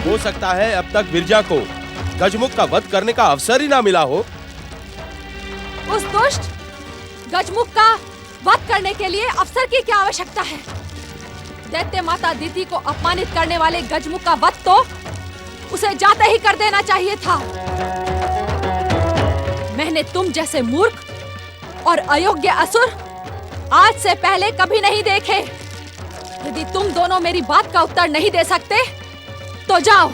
हो सकता है अब तक विरजा को गजमुख का वध करने का अवसर ही ना मिला हो। उस दुष्ट गजमुख का वध करने के लिए अवसर की क्या आवश्यकता है? दैत्य माता अदिति को अपमानित करने वाले गजमुख का वध तो उसे जाते ही कर देना चाहिए था। मैंने तुम जैसे मूर्ख और अयोग्य असुर आज से पहले कभी नहीं देखे। यदि तुम दोनों मेरी बात का उत्तर नहीं दे सकते तो जाओ,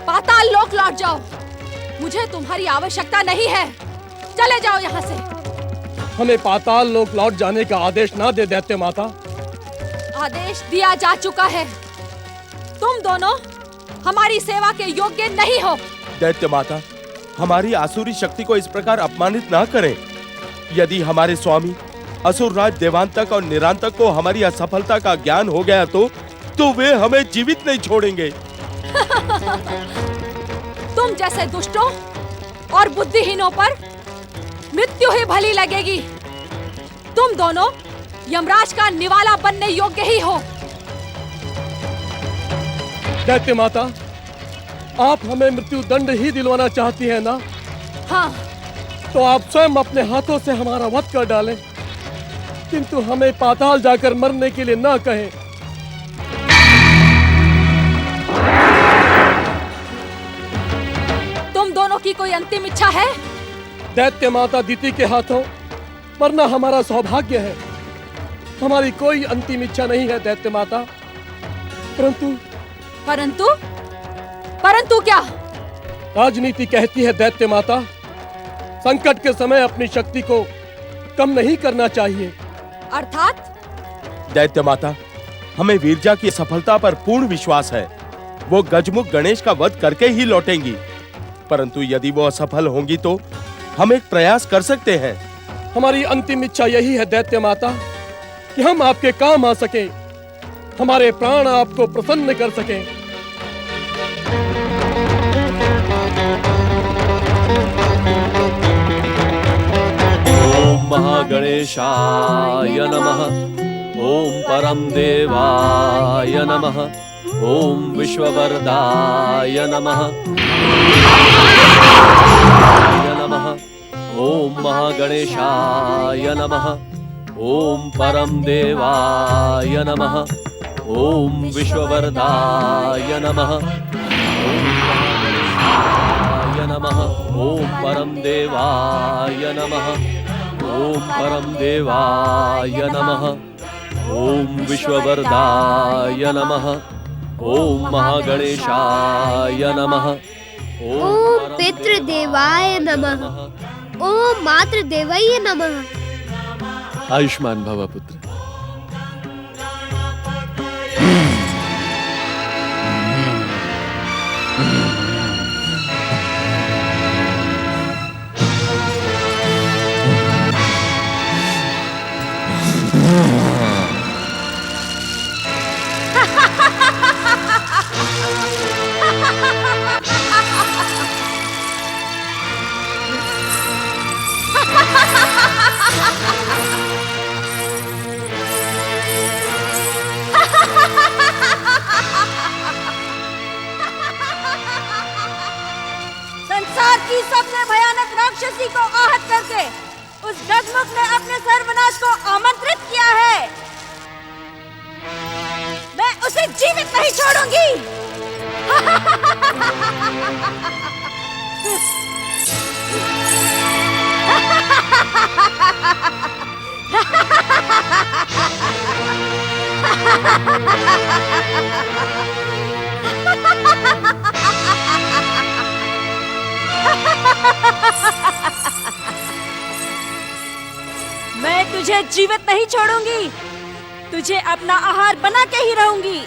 पाताल लोक लौट जाओ। मुझे तुम्हारी आवश्यकता नहीं है, चले जाओ यहाँ से। हमें पाताल लोक लौट जाने का आदेश ना दे दैत्य माता। आदेश दिया जा चुका है। तुम दोनों हमारी सेवा के योग्य नहीं हो। दैत्य माता, हमारी आसुरी शक्ति को इस प्रकार अपमानित ना करें। यदि हमारे स्वामी असुरराज देवांतक और निरांतक को हमारी असफलता का ज्ञान हो गया तो वे हमें जीवित नहीं छोड़ेंगे। तुम जैसे दुष्टों और बुद्धिहीनों पर मृत्यु ही भली लगेगी। तुम दोनों यमराज का निवाला बनने योग्य ही हो। दैत्य माता, आप हमें मृत्यु दंड ही दिलवाना चाहती हैं ना? हाँ। तो आप स्वयं अपने हाथों से हमारा वध कर डालें, किंतु हमें पाताल जाकर मरने के लिए ना कहें। तुम दोनों की कोई अंतिम इच्छा है? दैत्य माता अदिति के हाथों मरना हमारा सौभाग्य है। हमारी कोई अंतिम इच्छा नहीं है दैत्य माता। परंतु क्या? राजनीति कहती है दैत्य माता, संकट के समय अपनी शक्ति को कम नहीं करना चाहिए। अर्थात? दैत्य माता, हमें विरजा की सफलता पर पूर्ण विश्वास है। वो गजमुख गणेश का वध करके ही लौटेंगी। परंतु यदि वो असफल होंगी तो हम एक प्रयास कर सकते हैं। हमारी अंतिम इच्छा यही है दैत्य माता कि हम आपके काम आ सकें, हमारे प्राण आपको प्रसन्न कर सकें। ओम महागणेशाय नमः। ओम परम देवाय नमः। ओम विश्ववरदाय नमः। ओम महागणेशाय नमः। ओम परम देवाय नमः। ओम विश्ववरदाय नमः। ओम परम देवाय नमः। ओम परम देवाय नमः। ओम विश्ववरदाय नमः। ओम महागणेशाय नमः। ओम पितृदेवाय नमः। ओम मातृदेवाय नमः। आयुष्मान भव पुत्र। संसार की सबसे भयानक राक्षसी को आहत करके उस गजमुख ने अपने सर्वनाश को आमंत्रित किया है। मैं उसे जीवित नहीं छोड़ूंगी। मैं तुझे जीवित नहीं छोड़ूंगी, तुझे अपना आहार बना के ही रहूंगी।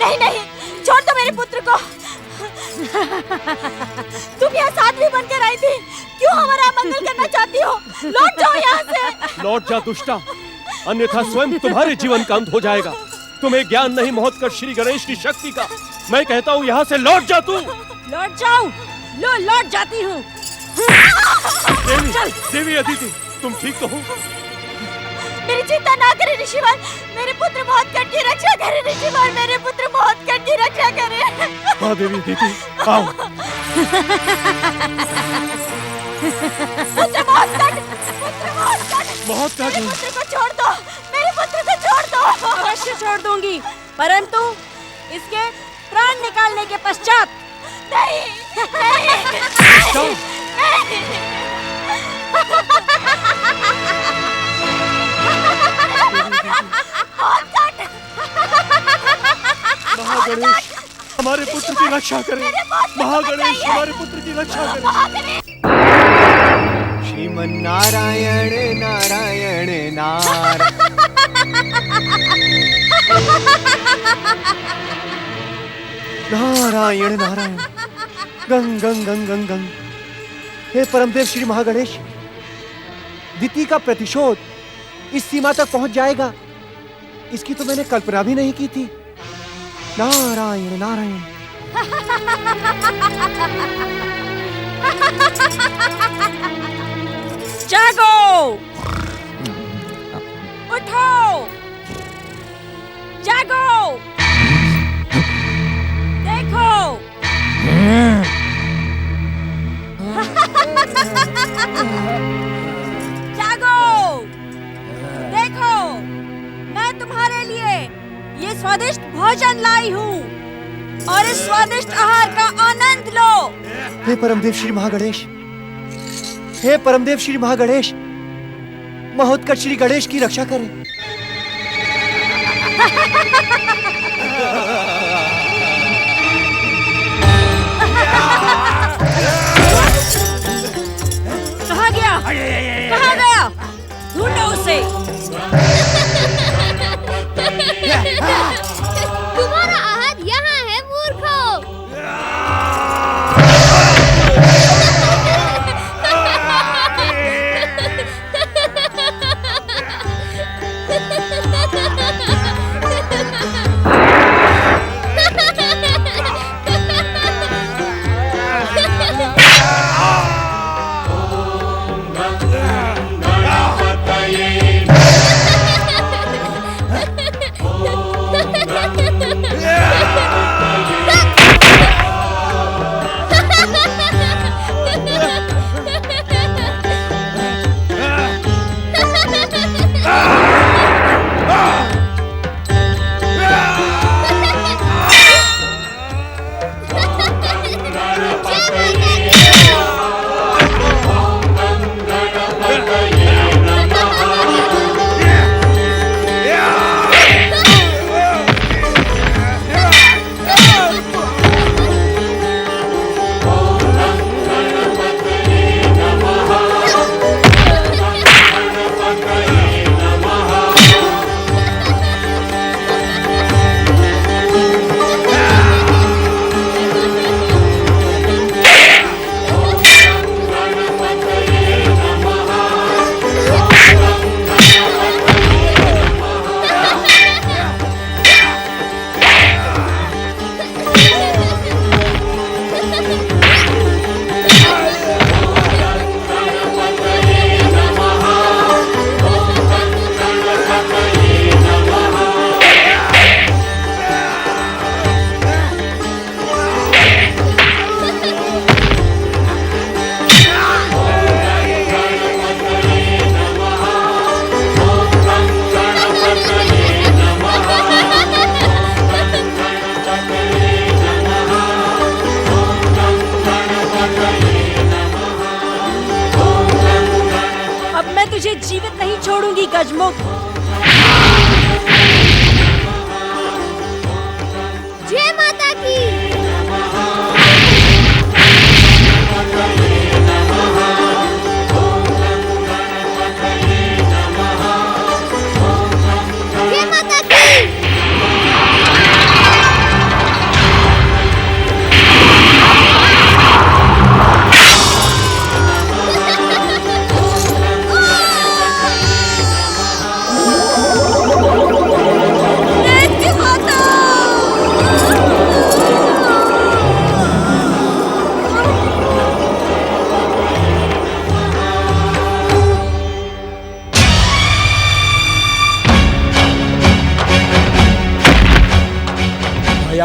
नहीं नहीं, छोड़ दो मेरे पुत्र को। तुम यहाँ साध्वी बनकर आई थी, क्यों हमारा अमंगल करना चाहती हो? लौट जाओ यहाँ से। लौट जा दुष्टा, अन्यथा स्वयं तुम्हारे जीवन का अंत हो जाएगा। तुम्हें ज्ञान नहीं महोत्कर्ष श्री गणेश की शक्ति का। मैं कहता हूँ यहाँ से लौट जा तू। लौट जाऊं? लो लौट जाती हूँ। देवी अदिति, तुम ठीक तो हो? मेरी चिंता ना करें ऋषिवर, मेरे पुत्र बहुत कट की रक्षा करें ऋषिवर, मेरे पुत्र बहुत कट की रक्षा करें। महादेवी दीदी आओ। बहुत मेरे पुत्र को छोड़ दो, मेरे पुत्र को छोड़ दो। अवश्य छोड़ दूंगी, परंतु इसके प्राण निकालने के पश्चात। नहीं, नहीं, महागणेश हमारे पुत्र की रक्षा करें। महागणेश हमारे पुत्र की रक्षा करें। श्रीमन्नारायण नारायण नारायण। नारायण नारायण गंग गंग गंग गंग गंग। हे परमदेव श्री महागणेश, दिति का प्रतिशोध इस सीमा तक पहुंच जाएगा, इसकी तो मैंने कल्पना भी नहीं की थी। नारायण नारायण। जागो, उठो, जागो, देखो। जागो, देखो, मैं तुम्हारे लिए ये स्वादिष्ट भोजन लाई हूँ और इस स्वादिष्ट आहार का आनंद लो। हे परमदेव श्री महागणेश, हे परमदेव श्री महागणेश, महोत्कट श्री गणेश की रक्षा करें। कहाँ गया? कहाँ गया? ढूंढो उसे। तुम्हारा आहार यहाँ है मूर्खो। तुझे जीवित नहीं छोड़ूंगी गजमुख। जय माता की। जय माता की।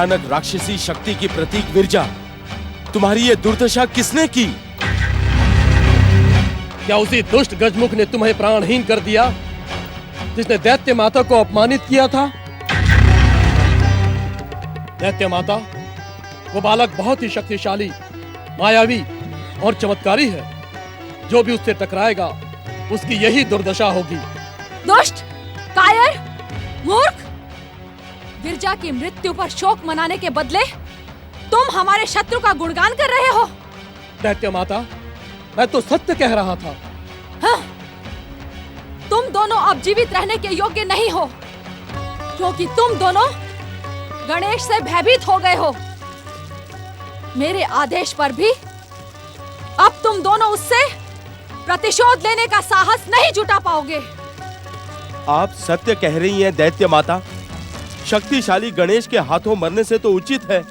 भयानक राक्षसी शक्ति की प्रतीक विरजा, तुम्हारी ये दुर्दशा किसने की? क्या उसी दुष्ट गजमुख ने तुम्हें प्राणहीन कर दिया, जिसने दैत्य माता को अपमानित किया था? दैत्य माता, वो बालक बहुत ही शक्तिशाली, मायावी और चमत्कारी है। जो भी उससे टकराएगा उसकी यही दुर्दशा होगी। दुष्ट, कायर, मूर्ख! विरजा की मृत्यु पर शोक मनाने के बदले तुम हमारे शत्रु का गुणगान कर रहे हो। दैत्य माता, मैं तो सत्य कह रहा था। हाँ, तुम दोनों अब जीवित रहने के योग्य नहीं हो, क्योंकि तुम दोनों गणेश से भयभीत हो गए हो। मेरे आदेश पर भी अब तुम दोनों उससे प्रतिशोध लेने का साहस नहीं जुटा पाओगे। आप सत्य कह रही हैं दैत्य माता। शक्तिशाली गणेश के हाथों मरने से तो उचित है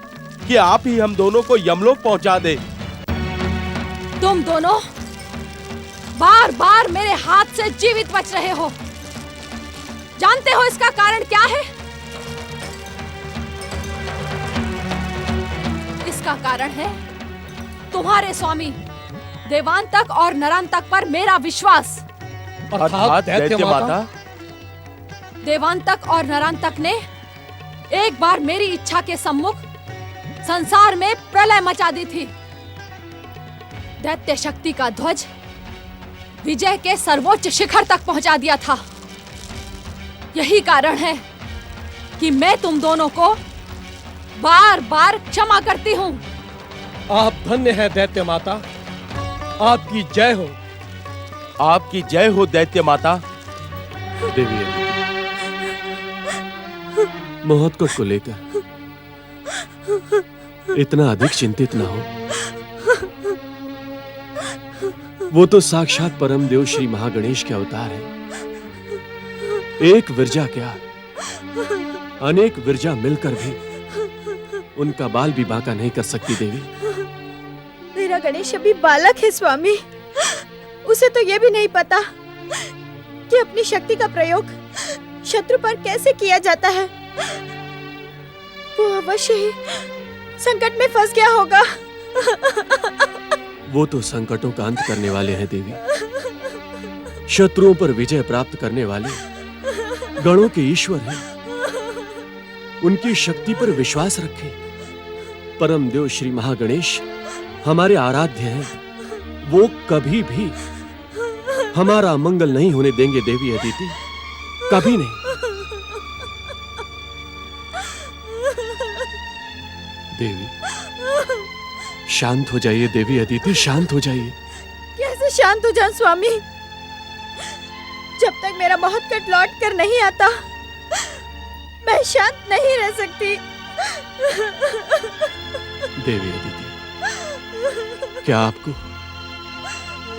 कि आप ही हम दोनों को यमलोक पहुंचा दे। तुम दोनों बार बार मेरे हाथ से जीवित बच रहे हो। जानते हो इसका कारण क्या है? इसका कारण है तुम्हारे स्वामी देवांतक और नरांतक पर मेरा विश्वास। अर्थात दैत्य माता, देवांतक और नरांतक ने एक बार मेरी इच्छा के सम्मुख संसार में प्रलय मचा दी थी। दैत्य शक्ति का ध्वज विजय के सर्वोच्च शिखर तक पहुंचा दिया था। यही कारण है कि मैं तुम दोनों को बार बार क्षमा करती हूँ। आप धन्य है दैत्य माता, आपकी जय हो। आपकी जय हो दैत्य माता। देवी महोत्कट को लेकर इतना अधिक चिंतित ना हो। वो तो साक्षात परम देव श्री महागणेश के अवतार है। एक विरजा क्या, अनेक विरजा मिलकर भी उनका बाल भी बांका नहीं कर सकती देवी। मेरा गणेश अभी बालक है स्वामी। उसे तो ये भी नहीं पता कि अपनी शक्ति का प्रयोग शत्रु पर कैसे किया जाता है। वो अवश्य ही संकट में फंस गया होगा। वो तो संकटों का अंत करने वाले हैं देवी। शत्रुओं पर विजय प्राप्त करने वाले गणों के ईश्वर हैं। उनकी शक्ति पर विश्वास रखें। परम देव श्री महागणेश हमारे आराध्य हैं। वो कभी भी हमारा मंगल नहीं होने देंगे देवी अदिति, कभी नहीं। देवी शांत हो जाइए देवी अदिति, शांत हो जाइए। कैसे शांत हो जाऊं स्वामी? जब तक मेरा महोत्कट लौट कर नहीं आता मैं शांत नहीं रह सकती। देवी अदिति, क्या आपको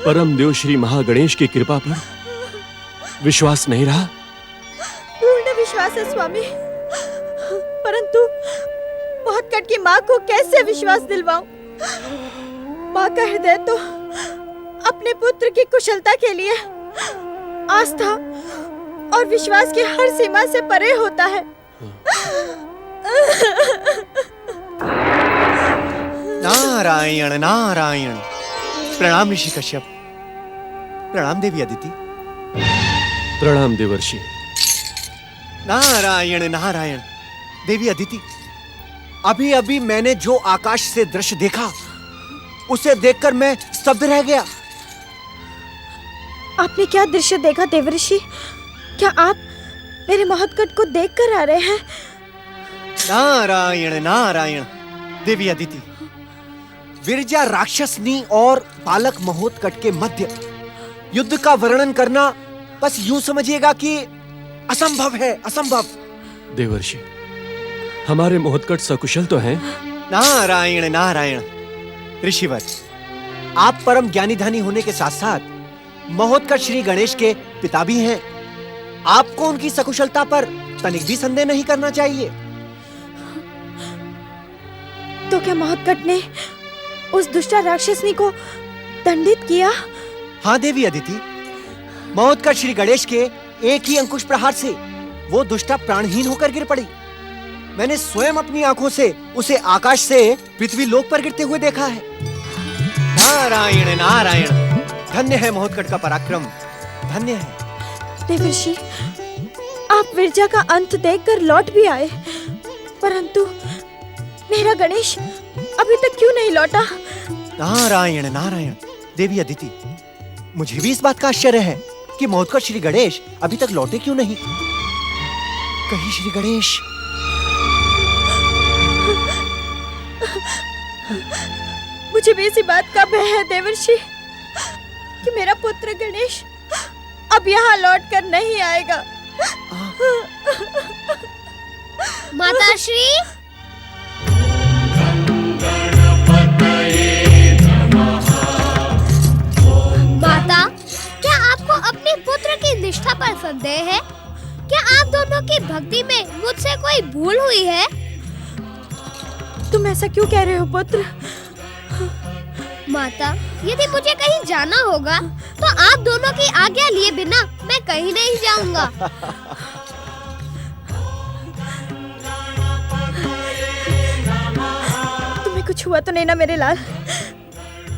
परम देव श्री महागणेश की कृपा पर विश्वास नहीं रहा? पूर्ण विश्वास है स्वामी, परंतु महोत्कट की माँ को कैसे विश्वास दिलवाऊं? माँ का हृदय तो अपने पुत्र की कुशलता के लिए आस्था और विश्वास की हर सीमा से परे होता है। नारायण नारायण। प्रणाम ऋषि कश्यप। प्रणाम देवी अदिति। प्रणाम देवर्षि। नारायण नारायण। देवी अदिति, अभी अभी मैंने जो आकाश से दृश्य देखा उसे देखकर मैं स्तब्ध रह गया। आपने क्या दृश्य देखा देवर्षि? क्या आप मेरे महोत्कट को देखकर आ रहे हैं? नारायण नारायण। देवी अदिति, विरजा राक्षसनी और बालक महोत्कट के मध्य युद्ध का वर्णन करना बस यूं समझिएगा कि असंभव है, असंभव। देवर्षि, हमारे महोत्कट सकुशल तो हैं? नारायण नारायण। ऋषिवर, आप परम ज्ञानी धनी होने के साथ साथ महोत्कट श्री गणेश के पिता भी हैं। आपको उनकी सकुशलता पर तनिक भी संदेह नहीं करना चाहिए। तो क्या महोत्कट ने उस दुष्टा राक्षसनी को दंडित किया? हाँ देवी अदिति, महोत्कट श्री गणेश के एक ही अंकुश प्रहार से वो दुष्टा प्राणहीन होकर गिर पड़ी। मैंने स्वयं अपनी आंखों से उसे आकाश से पृथ्वी लोक पर गिरते हुए देखा है। नारायण नारायण, धन्य है महोत्कट का पराक्रम, धन्य है। देवर्षि, आप विरजा का अंत देखकर लौट भी आए, परंतु मेरा गणेश अभी तक क्यों नहीं लौटा? नारायण नारायण, देवी अदिति, मुझे भी इस बात का आश्चर्य है कि महोत्कट श्री गणेश अभी तक लौटे क्यों नहीं। कहीं श्री गणेश मुझे भी इसी बात का भय है देवर्षि कि मेरा पुत्र गणेश अब यहाँ लौट कर नहीं आएगा। माता श्री, माता, क्या आपको अपने पुत्र की निष्ठा पर संदेह है? क्या आप दोनों की भक्ति में मुझसे कोई भूल हुई है? तुम ऐसा क्यों कह रहे हो पुत्र? माता, यदि मुझे कहीं जाना होगा तो आप दोनों की आज्ञा लिए बिना मैं कहीं नहीं जाऊंगा। तुम्हें कुछ हुआ तो नहीं ना मेरे लाल?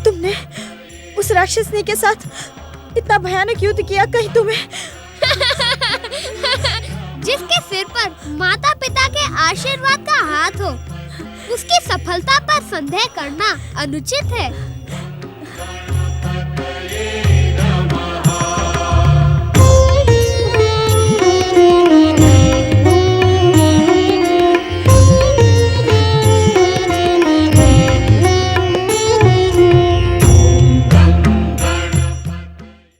तुमने उस राक्षसनी के साथ इतना भयानक युद्ध किया, कहीं तुम्हें जिसके सिर पर माता पिता के आशीर्वाद का हाथ हो, उसकी सफलता पर संदेह करना अनुचित है।